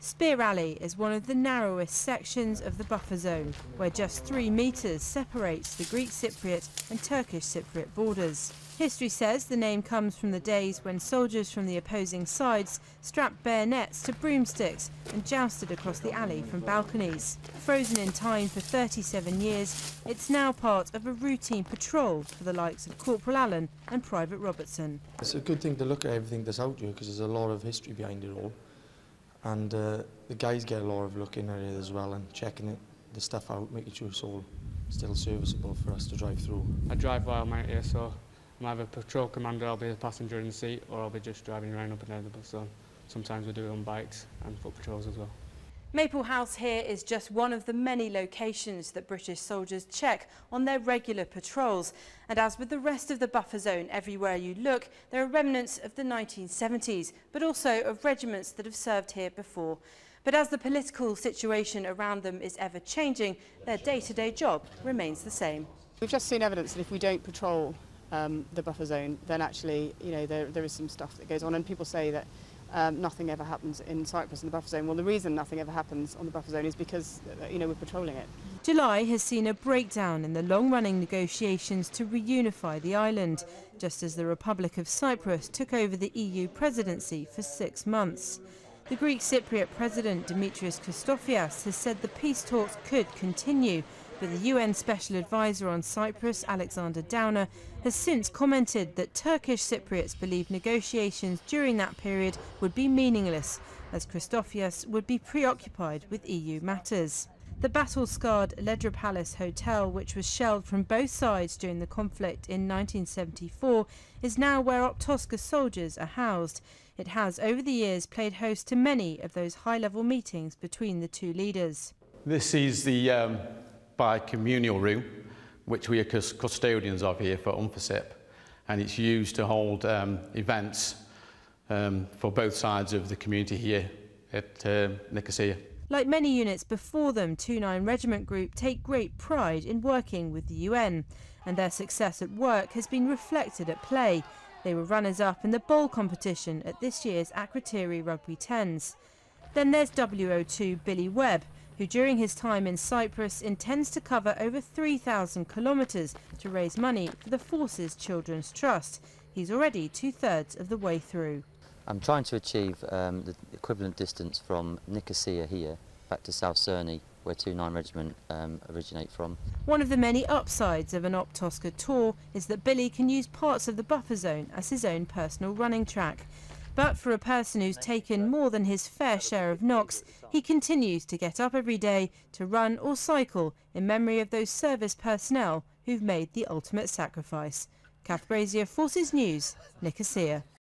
Spear Alley is one of the narrowest sections of the buffer zone, where just 3 metres separates the Greek Cypriot and Turkish Cypriot borders. History says the name comes from the days when soldiers from the opposing sides strapped bayonets to broomsticks and jousted across the alley from balconies. Frozen in time for 37 years, it's now part of a routine patrol for the likes of Corporal Allen and Private Robertson. It's a good thing to look at everything that's out here because there's a lot of history behind it all. And the guys get a lot of looking at it as well and checking the stuff out, making sure it's all still serviceable for us to drive through. I drive while I'm out here, so I'm either patrol commander, I'll be the passenger in the seat, or I'll be just driving around up and down the bus zone. Sometimes we do it on bikes and foot patrols as well. Maple House here is just one of the many locations that British soldiers check on their regular patrols. And as with the rest of the buffer zone, everywhere you look, there are remnants of the 1970s, but also of regiments that have served here before. But as the political situation around them is ever changing, their day-to-day job remains the same. We've just seen evidence that if we don't patrol the buffer zone, then actually, there is some stuff that goes on, and people say that nothing ever happens in Cyprus in the buffer zone. Well, the reason nothing ever happens on the buffer zone is because, we're patrolling it. July has seen a breakdown in the long-running negotiations to reunify the island, just as the Republic of Cyprus took over the EU presidency for 6 months. The Greek Cypriot President Dimitrios Christofias has said the peace talks could continue, but the UN Special Advisor on Cyprus, Alexander Downer, has since commented that Turkish Cypriots believe negotiations during that period would be meaningless, as Christofias would be preoccupied with EU matters. The battle-scarred Ledra Palace hotel, which was shelled from both sides during the conflict in 1974, is now where Optosca soldiers are housed. It has, over the years, played host to many of those high-level meetings between the two leaders. This is the bi-communal room, which we are custodians of here for UNFICYP, and it's used to hold events for both sides of the community here at Nicosia. Like many units before them, 29 Regiment Group take great pride in working with the UN, and their success at work has been reflected at play. They were runners-up in the bowl competition at this year's Akrotiri Rugby Tens. Then there's WO2 Billy Webb, who during his time in Cyprus intends to cover over 3,000 kilometres to raise money for the Forces Children's Trust. He's already 2/3 of the way through. I'm trying to achieve the equivalent distance from Nicosia here back to South Cerny, where 29 Regiment originate from. One of the many upsides of an Optosca tour is that Billy can use parts of the buffer zone as his own personal running track. But for a person who's taken more than his fair share of knocks, he continues to get up every day to run or cycle in memory of those service personnel who've made the ultimate sacrifice. Kath Brazier, Forces News, Nicosia.